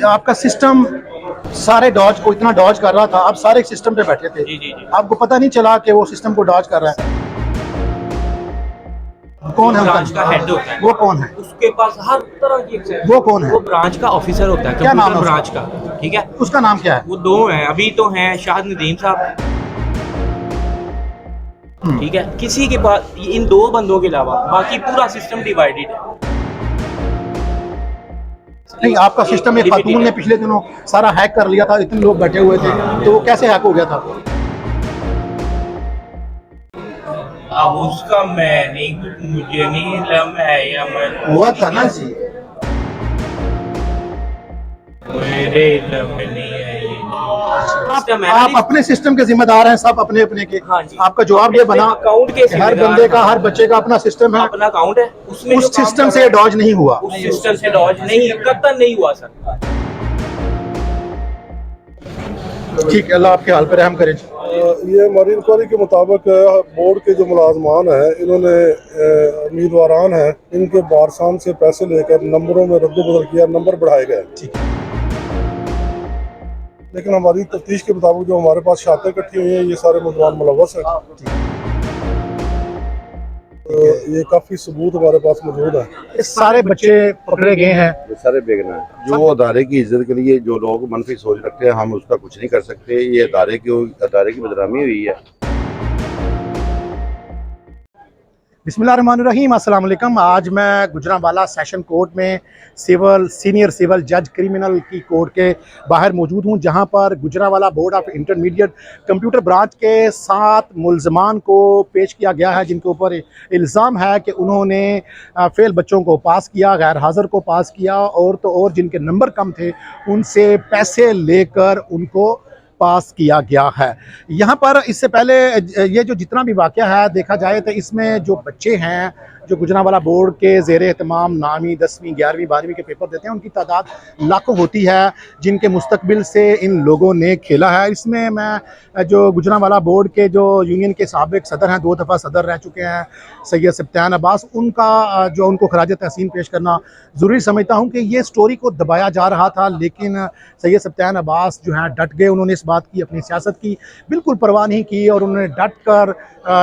आपका सिस्टम सारे डॉज को इतना डॉज कर रहा था, आप सारे सिस्टम पे बैठे थे। जी जी जी। आपको पता नहीं चला कि वो सिस्टम को डॉज कर रहा है? कौन है ब्रांच का हेड होता है, वो कौन है? उसके पास हर तरह की एक्सेस। वो कौन है? वो ब्रांच का ऑफिसर होता है, क्या नाम कंप्यूटर है ब्रांच का। ठीक है, उसका नाम क्या है? वो दो हैं, अभी तो हैं शाहिद नदीम साहब। ठीक है, किसी के पास इन दो बंदों के अलावा बाकी पूरा सिस्टम डिवाइडेड है। नहीं, आपका सिस्टम एक खातून ने पिछले दिनों सारा हैक कर लिया था, इतने लोग बैठे हुए थे, तो वो कैसे हैक हो गया था? अब उसका मैं नहीं, मुझे नहीं लम है या मैं हुआ था ना जी। मेरे लम में नहीं है ये आप अपने सिस्टम के जिम्मेदार हैं, सब अपने अपने के। हाँ जी। आपका जवाब ये बना अकाउंट के कि हर बंदे का, हर बच्चे का अपना सिस्टम है, अपना अकाउंट है, उसमें उस सिस्टम से डॉज नहीं हुआ। उस सिस्टम से डॉज नहीं, कतई नहीं हुआ सर। ठीक है, अल्लाह आपके हाल पर रहम करे। ये हमारी इंक्वायरी के मुताबिक बोर्ड के जो मुलाजमान हैं, इन्होंने उम्मीदवारान हैं, इनके बारसान से पैसे लेकर नंबरों में रद्द-बदल किया, नंबर बढ़ाए गए। लेकिन हमारी तफ्तीश के मुताबिक जो हमारे पास शातें इकट्ठी हुई हैं, ये सारे मुलजमान मुलव्वस हैं। ये काफ़ी सबूत हमारे पास मौजूद है। ये सारे बच्चे पकड़े गए हैं। ये सारे बेगना है। जो अदारे की इज्जत के लिए जो लोग मनफी सोच रखते हैं, हम उसका कुछ नहीं कर सकते। ये अदारे की बदनामी हुई है। बिस्मिल्लाहिर्रहमानिर्रहीम, अस्सलाम वालेकुम। आज मैं गुजरांवाला सेशन कोर्ट में सीनियर सिविल जज क्रिमिनल की कोर्ट के बाहर मौजूद हूं, जहां पर Gujranwala board of intermediate computer branch के 7 मुल्ज़मान को पेश किया गया है, जिनके ऊपर इल्ज़ाम है कि उन्होंने फेल बच्चों को पास किया, गैर हाज़िर को पास किया, और तो और जिनके नंबर कम थे उनसे पैसे लेकर उनको पास किया गया है। यहाँ पर इससे पहले ये जो जितना भी वाक़या है देखा जाए तो इसमें जो बच्चे हैं जो गुजरांवाला बोर्ड के ज़ेर एहतमाम 9वीं 10वीं 11वीं 12वीं के पेपर देते हैं, उनकी तादाद लाखों होती है, जिनके मुस्तकबिल से इन लोगों ने खेला है। इसमें मैं जो गुजरांवाला बोर्ड के जो यूनियन के साबिक सदर हैं, 2 दफ़ा सदर रह चुके हैं, सैयद सब्तान अब्बास, उनको खराज तहसीन पेश करना ज़रूरी समझता हूँ कि ये स्टोरी को दबाया जा रहा था, लेकिन सैयद सब्तान अब्बास जो हैं डट गए। उन्होंने इस बात की, अपनी सियासत की बिल्कुल परवाह नहीं की, और उन्होंने डट कर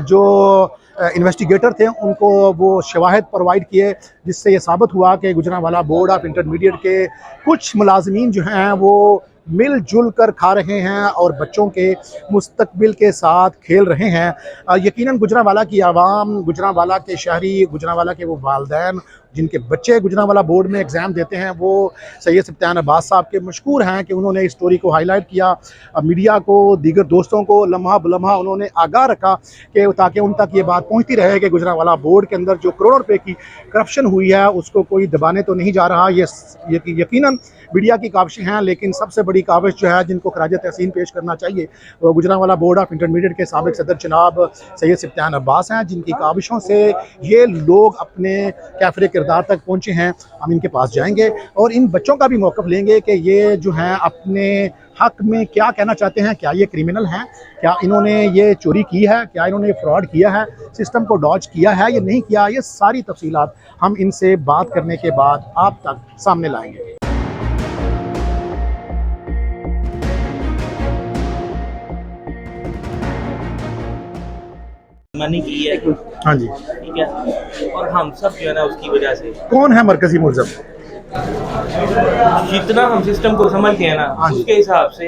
जो इन्वेस्टिगेटर थे उनको वो शवाहिद प्रोवाइड किए, जिससे ये साबित हुआ कि गुजरांवाला बोर्ड ऑफ इंटरमीडिएट के कुछ मुलाजमीन जो हैं वो मिलजुल कर खा रहे हैं और बच्चों के मुस्तकबिल के साथ खेल रहे हैं। यकीनन गुजरांवाला की आवाम, गुजरांवाला के शहरी, गुजरांवाला के वो वालिदैन जिनके बच्चे गुजरांवाला बोर्ड में एग्ज़ाम देते हैं, वो सैयद सब्तान अब्बास साहब के मशकूर हैं कि उन्होंने इस स्टोरी को हाईलाइट किया, मीडिया को, दीगर दोस्तों को लम्हा बलम्हा उन्होंने आगाह रखा कि ताकि उन तक ये बात पहुंचती रहे कि गुजरांवाला बोर्ड के अंदर जो करोड़ों रुपए की करप्शन हुई है उसको कोई दबाने तो नहीं जा रहा। ये यकीनन मीडिया की काविशें हैं, लेकिन सबसे बड़ी काविश जो है जिनको खराज तहसीन पेश करना चाहिए वो गुजरांवाला बोर्ड ऑफ इंटरमीडिएट के साबिक सदर जनाब सैयद सब्तान अब्बास हैं, जिनकी काविशों से ये लोग अपने कैफरे किरदार तक पहुँचे हैं। हम इनके पास जाएंगे और इन बच्चों का भी मौक़िफ़ लेंगे कि ये जो हैं अपने हक में क्या कहना चाहते हैं। क्या ये क्रिमिनल हैं? क्या इन्होंने ये चोरी की है? क्या इन्होंने फ्रॉड किया है? सिस्टम को डॉज किया है या नहीं किया? ये सारी तफसीलात हम इनसे बात करने के बाद आप तक सामने लाएंगे। मनी की है। हाँ जी। ठीक है, और हम सब जो है ना उसकी वजह से, कौन है मरकजी मुलज़म? जितना हम सिस्टम को समझते हैं ना उसके हिसाब से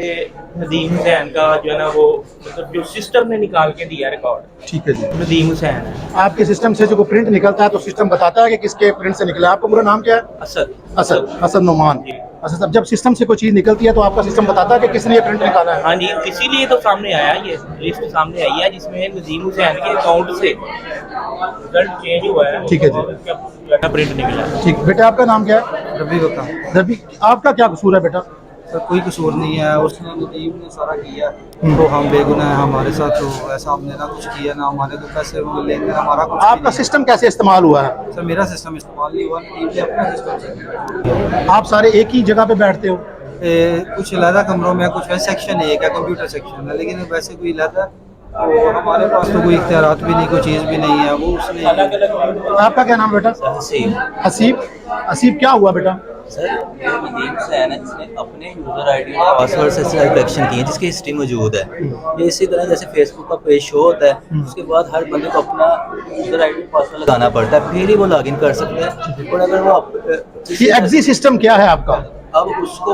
नदीम हुसैन का जो है ना वो, मतलब जो सिस्टम ने निकाल के दिया रिकॉर्ड, ठीक है जी, नदीम हुसैन है। आपके सिस्टम से जो प्रिंट निकलता है तो सिस्टम बताता है कि किसके प्रिंट से निकला है। आपका पूरा नाम क्या है? असद। असद नुमान। अच्छा साहब, जब सिस्टम से कोई चीज़ निकलती है तो आपका सिस्टम बताता है कि किसने ये प्रिंट निकाला है? हाँ जी, इसीलिए तो सामने आया, ये लिस्ट सामने आई है जिसमें नदीम हुसैन के अकाउंट से रिजल्ट चेंज हुआ है। ठीक है जी, प्रिंट निकला है। ठीक। बेटा आपका नाम क्या है? रबी बता। रबी, आपका क्या कसूर है बेटा? सर कोई कसूर नहीं है, उसने नदीम ने सारा किया, तो हम बेगुनाह हैं। हमारे साथ तो ऐसा हमने ना कुछ किया, ना हमारे तो पैसे लेन देन हमारा कुछ आपका सिस्टम कैसे इस्तेमाल हुआ है? सर मेरा सिस्टम इस्तेमाल नहीं हुआ, नदीम ने अपना सिस्टम। आप सारे एक ही जगह पे बैठते हो? कुछ अलग कमरों में, कुछ वैसे सेक्शन एक है, कंप्यूटर सेक्शन है, लेकिन वैसे कोई अलग, तो हमारे पास तो कोई इख्तियारात भी नहीं, कोई चीज़ भी नहीं है। वो उसने आपका क्या नाम बेटा? हसीब। हसीब। हसीब, क्या हुआ बेटा? सर ये नदीम हुसैन है जिसने अपने यूज़र आईडी और पासवर्ड से ट्रांजैक्शन किए हैं जिसकी हिस्ट्री मौजूद है। ये इसी तरह जैसे फेसबुक का पेज शो होता है, उसके बाद हर बंदे को अपना यूज़र आईडी पासवर्ड लगाना पड़ता है, फिर ही वो लॉगिन कर सकते हैं। और अगर वो ये एग्जी सिस्टम क्या है आपका? अब उसको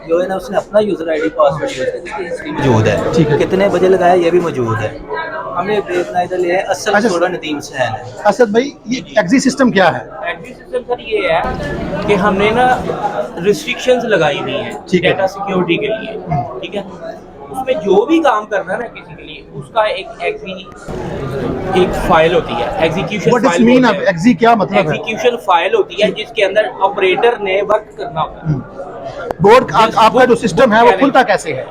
जो है ना उसने अपना यूज़र आईडी पासवर्ड यूज़ किया जिसकी हिस्ट्री मौजूद है, ठीक है। कितने बजे लगाया ये भी मौजूद है। हमने बेगना इधर लिया है असल अच्छा। सोडा नदीम हुसैन है। असद भाई, ये एग्जी सिस्टम क्या है? एग्जिट सिस्टम सर ये है कि हमने ना रिस्ट्रिक्शंस लगाई हुई हैं ठीक है। डेटा सिक्योरिटी के लिए, ठीक है। उसमें जो भी काम करना है ना किसी के लिए, उसका एक फाइल होती है, execution what is file mean होती ऑफ है। एग्जी, क्या मतलब है? एग्जीक्यूशन फाइल होती है जिसके अंदर ऑपरेटर ने वर्क करना होता है। बोर्ड आपका जो सिस्टम है वो खुलता कैसे है?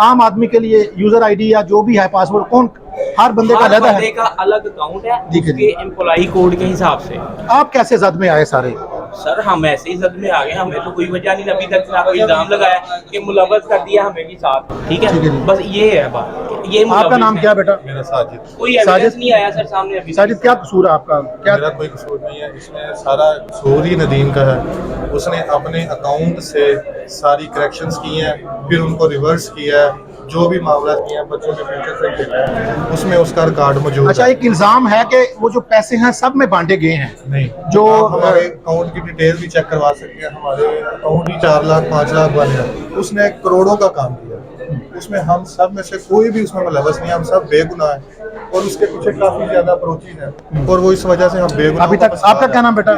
आम आदमी के लिए यूजर आईडी या जो भी है पासवर्ड कौन, हर बंदे का हर अलग बंदे है? का अलग अकाउंट है ठीक है उसके एम्प्लॉई कोड के हिसाब से। आप कैसे जद में आए सारे? सर हम ऐसे ही जद में आ गए, हमें तो कोई वजह नहीं, अभी तक आपको इल्जाम लगाया कि मुलव्वस कर दिया हमें भी साथ, ठीक ठीक है जी। है। बस ये है बात, ये आपका मुलव्वस नाम है। क्या बेटा? मेरा साजिद। कोई साजिद? एविडेंस नहीं आया सर सामने अभी। साजिद, क्या कसूर है आपका? क्या मेरा कोई कसूर नहीं है इसमें, सारा कसूर ही नदीम का है। उसने अपने अकाउंट से सारी करेक्शंस की हैं, फिर उनको रिवर्स किया है, जो भी मामला किए हैं बच्चों के फ्यूचर से खेला है, उसमें उसका रिकॉर्ड मौजूद अच्छा, है। एक इल्जाम है कि वो जो पैसे हैं सब में बांटे गए हैं। नहीं, जो आप हमारे अकाउंट की डिटेल भी चेक करवा सकते हैं। हमारे अकाउंट ही 4 लाख 5 लाख वाले हैं, उसने करोड़ों का काम किया। उसमें हम सब में से कोई भी उसमें मुलव्वस नहीं है, हम सब बेगुनाह हैं और उसके पीछे काफी ज्यादा अप्रोचेज हैं और वो इस वजह से हम बेगुनाह। अभी तक आपका क्या नाम बेटा?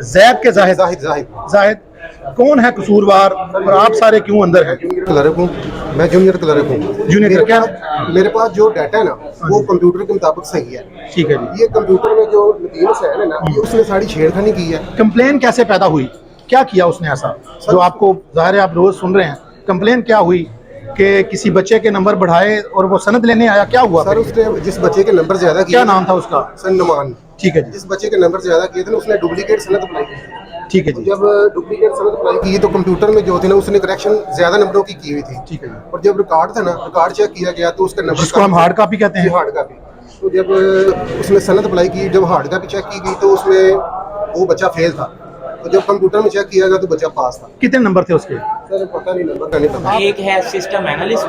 जैद के जाहिद। जाहिद, कौन है कसूरवार और आप सारे क्यों अंदर हैं? क्लर्क हूँ, मैं जूनियर क्लर्क हूँ। जूनियर क्या? मेरे पास जो डाटा है ना वो कंप्यूटर के मुताबिक सही है। ठीक है जी। ये कंप्यूटर में जो नदीम हुसैन है ना, ये उसने सारी छेड़खानी की है। कंप्लेन कैसे पैदा हुई? क्या किया उसने ऐसा जो आपको जाहिर है आप रोज सुन रहे हैं? कंप्लेन क्या हुई कि किसी बच्चे के नंबर बढ़ाए और वो सनद लेने आया, क्या हुआ? सर उसने जिस बच्चे के नंबर ज्यादा किए, क्या नाम था उसका? सर नमान। ठीक है जी। जिस बच्चे के नंबर ज्यादा किए थे ना उसने डुप्लीकेट सनद अप्लाई की। ठीक है जी। जब डुप्लीकेट सनद अप्लाई की तो कंप्यूटर में जो थी ना उसने करेक्शन ज्यादा नंबरों की हुई थी। ठीक है जी। और जब रिकॉर्ड था ना, रिकॉर्ड चेक किया गया तो उसका नंबर, जिसको हम हार्ड कॉपी कहते हैं। Hard copy. तो जब उसने सनद अप्लाई की, जब हार्ड कॉपी चेक की गई तो उसमें वो बच्चा फेल था। तो जब कंप्यूटर में चेक किया गया तो बच्चा पास था। कितने नंबर थे उसके? सर पता नहीं, नंबर का नहीं पता। एक है सिस्टम एनालिस्ट,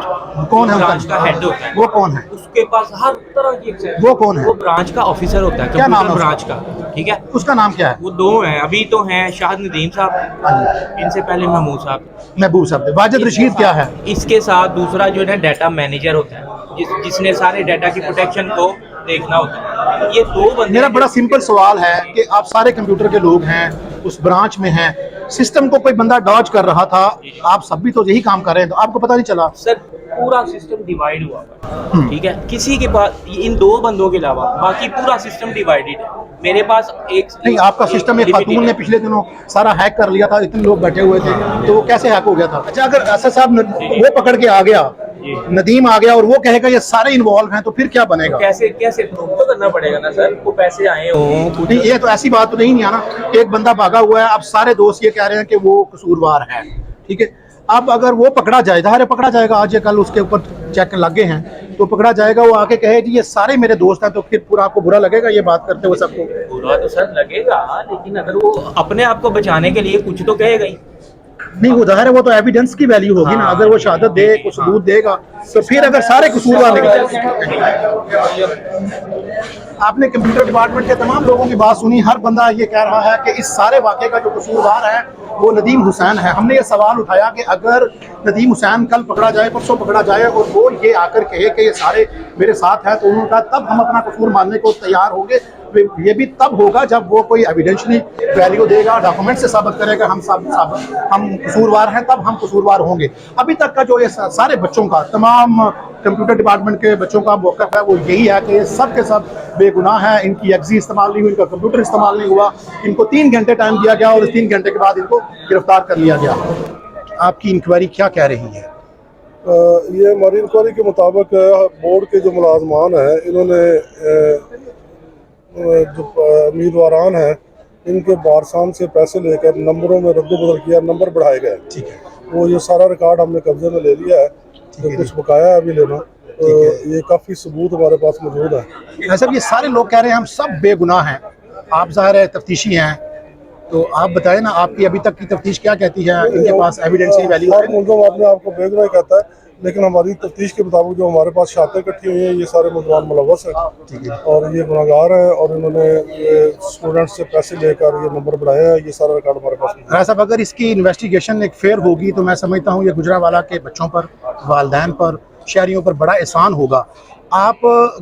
कौन है? ब्रांच का हेड होता है। वो कौन है? उसके पास हर तरह की access- वो कौन है? वो ब्रांच का ऑफिसर होता है, क्या नाम कंप्यूटर है ब्रांच का, ठीक है। उसका नाम क्या है? वो 2 हैं अभी तो हैं, शाहिद नदीम साहब, हाँ इनसे पहले महमूद साहब। महबूब साहब थे। वाजिद रशीद क्या है? इसके साथ दूसरा जो है डाटा मैनेजर होता है, जिसने सारे डाटा की प्रोटेक्शन को देखना होता है। ये 2 बंदे। मेरा बड़ा सिंपल सवाल है कि आप सारे कंप्यूटर के लोग हैं, उस ब्रांच में हैं, सिस्टम को कोई बंदा डॉज कर रहा था, आप सब भी तो यही काम कर रहे हैं, तो आपको पता नहीं चला? सर पूरा सिस्टम डिवाइड हुआ हुआ है, ठीक है। किसी के पास इन 2 बंदों के अलावा बाकी पूरा सिस्टम डिवाइडेड है। मेरे पास एक नहीं, आपका सिस्टम एक खातून ने पिछले दिनों सारा हैक कर लिया था, इतने लोग बैठे हुए थे, तो वो कैसे हैक हो गया था? अच्छा, अगर असद साहब वो पकड़ के आ गया, नदीम आ गया और वो कहेगा ये सारे इन्वॉल्व हैं, तो फिर क्या बनेगा? कैसे प्रूव तो करना पड़ेगा ना सर, को पैसे आए हो कुछ। नहीं, ये तो ऐसी बात तो नहीं आना। एक बंदा भागा हुआ है, अब सारे दोस्त ये कह रहे हैं कि वो कसूरवार है, ठीक है। अब अगर वो पकड़ा जाए, जाहिर है पकड़ा जाएगा, आज या कल उसके ऊपर चेक लगे हैं तो पकड़ा जाएगा, वो आके कहे जी ये सारे मेरे दोस्त हैं, तो फिर पूरा आपको बुरा लगेगा ये बात करते हुए सबको? बुरा तो सर लगेगा, लेकिन अगर वो अपने आप को बचाने के लिए कुछ तो कहेगा ही। नहीं, वो जाहिर है वो तो एविडेंस की वैल्यू होगी ना। अगर वो शहादत दे, कुछ सबूत देगा, तो फिर अगर सारे कसूरवार आपने कंप्यूटर डिपार्टमेंट के तमाम लोगों की बात सुनी, हर बंदा ये कह रहा है कि इस सारे वाक़े का जो कसूरवार है वो नदीम हुसैन है। हमने ये सवाल उठाया कि अगर नदीम हुसैन कल पकड़ा जाए, परसों पकड़ा जाए और वो ये आकर कहे कि ये सारे मेरे साथ हैं, तो उन्होंने कहा तब हम अपना कसूर मानने को तैयार होंगे। ये भी तब होगा जब वो कोई एविडेंशली वैल्यू देगा, डॉक्यूमेंट से साबित करेगा हम कसूरवार हैं, तब हम कसूरवार होंगे। अभी तक का जो ये सारे बच्चों का, तमाम कंप्यूटर डिपार्टमेंट के बच्चों का मौक़िफ़ है वो यही है कि सब के सब बेगुनाह है। इनकी एग्जी इस्तेमाल नहीं हुई, इनका कंप्यूटर इस्तेमाल नहीं हुआ, इनको 3 घंटे टाइम दिया गया और इस 3 घंटे के बाद इनको गिरफ्तार कर लिया गया। आपकी इंक्वायरी क्या कह रही है? ये हमारी इंक्वायरी के मुताबिक बोर्ड के जो मुलाजमान हैं, इन्होंने जो उम्मीदवारान हैं इनके बारसान से पैसे लेकर नंबरों में रद्द-बदल किया, नंबर बढ़ाए गए। ठीक है। वो ये सारा रिकॉर्ड हमने कब्जे में ले लिया है, तो कुछ बकाया है अभी लेना, तो ये काफ़ी सबूत हमारे पास मौजूद है। ऐसा ये सारे लोग कह रहे हैं हम सब बेगुनाह हैं, आप ज़ाहिर है तफ्तीशी हैं, तो आप बताएं ना, आपकी अभी तक की तफ्तीश क्या कहती है, इनके पास एविडेंशियल वैल्यू हर है? मुलजम अपने आप को बेगुनाह कहता है, लेकिन हमारी तफ्तीश के मुताबिक जो हमारे पास शातें इकट्ठी हुई हैं, ये सारे मुलजमान मुलव्वस हैं और ये गुनहगार हैं और इन्होंने स्टूडेंट्स से पैसे लेकर ये नंबर बढ़ाए हैं। ये सारा रिकॉर्ड हमारे पास है। राय साहब, अगर इसकी इन्वेस्टिगेशन एक फेयर होगी तो मैं समझता हूँ ये गुजरांवाला के बच्चों पर, वालदैन पर, शहरियों पर बड़ा एहसान होगा। आप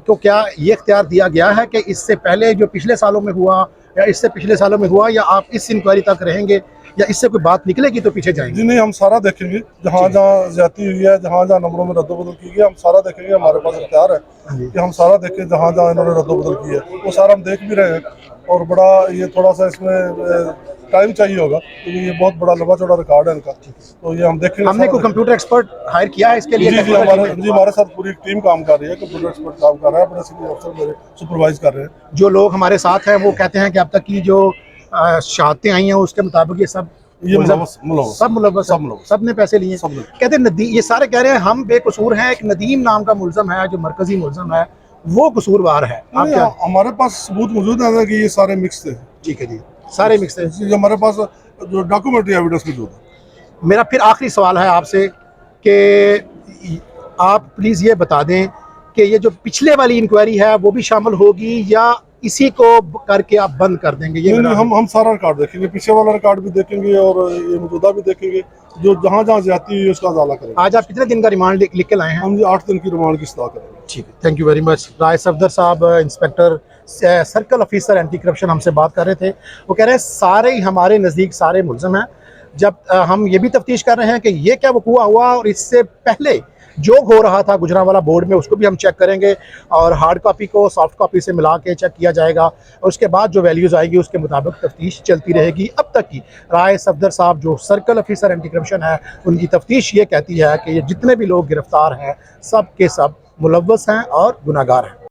को क्या ये इख्तियार दिया गया है कि इससे पहले जो पिछले सालों में हुआ या इससे पिछले सालों में हुआ, या आप इस इंक्वायरी तक रहेंगे या इससे कोई बात निकलेगी तो पीछे जाएंगे? जी नहीं, हम सारा देखेंगे, जहाँ जहाँ ज्यादती हुई है, जहाँ जहाँ नंबरों में रद्दोबदल की गई, हम सारा देखेंगे। हमारे पास इख्तियार है कि हम सारा देखें, जहाँ जहाँ इन्होंने रद्दोबदल की है वो सारा हम देख भी रहे हैं। और बड़ा ये थोड़ा सा इसमें टाइम चाहिए होगा क्योंकि ये बहुत बड़ा लंबा चौड़ा रिकॉर्ड है इनका, तो ये हम देखेंगे। हमने कोई कंप्यूटर एक्सपर्ट हायर किया है इसके लिए? जी हमारे साथ पूरी टीम काम कर रही है, कंप्यूटर एक्सपर्ट काम कर रहा है, बड़े सीनियर अफसर मेरे सुपरवाइज कर रहे हैं। जो लोग हमारे साथ हैं वो कहते हैं कि अब तक की जो शहादतें आई हैं उसके मुताबिक ये सब मुलव्वस सब ने पैसे लिए। कहते हैं ये सारे कह रहे हैं हम बेकसूर हैं, एक नदीम नाम का मुलजम है जो मरकजी मुलजम है वो कसूरवार है। आप क्या? हमारे पास सबूत मौजूद है कि ये सारे मिक्स थे। ठीक है जी, सारे मिक्स है। हमारे पास जो डॉक्यूमेंट्री एविडेंस मौजूद है। मेरा फिर आखिरी सवाल है आपसे कि आप प्लीज़ ये बता दें कि ये जो पिछले वाली इंक्वायरी है वो भी शामिल होगी या इसी को करके आप बंद कर देंगे? ये नहीं, हम सारा रिकॉर्ड देखेंगे, पीछे वाला रिकॉर्ड भी देखेंगे और ये मौजूदा भी देखेंगे, जो जहाँ जहाँ ज्यादती हुई है उसका अजाला करेंगे। आज आप कितने दिन का रिमांड लिख के लाए हैं? हम 8 दिन की रिमांड की इस्तः करेंगे। ठीक है, थैंक यू वेरी मच। राय सफदर साहब, inspector circle officer anti corruption, हमसे बात कर रहे थे। वो कह रहे हैं सारे ही हमारे नज़दीक सारे मुलजम हैं। जब हम ये भी तफ्तीश कर रहे हैं कि ये क्या वकूआ हुआ और इससे पहले जो हो रहा था गुजरांवाला बोर्ड में उसको भी हम चेक करेंगे और हार्ड कॉपी को सॉफ्ट कॉपी से मिला के चेक किया जाएगा और उसके बाद जो वैल्यूज़ आएगी उसके मुताबिक तफ्तीश चलती रहेगी। अब तक की राय सफदर साहब जो सर्कल ऑफिसर एंटी करप्शन है उनकी तफ्तीश ये कहती है कि ये जितने भी लोग गिरफ्तार हैं सब के सब मुलव्वस हैं और गुनाहगार हैं।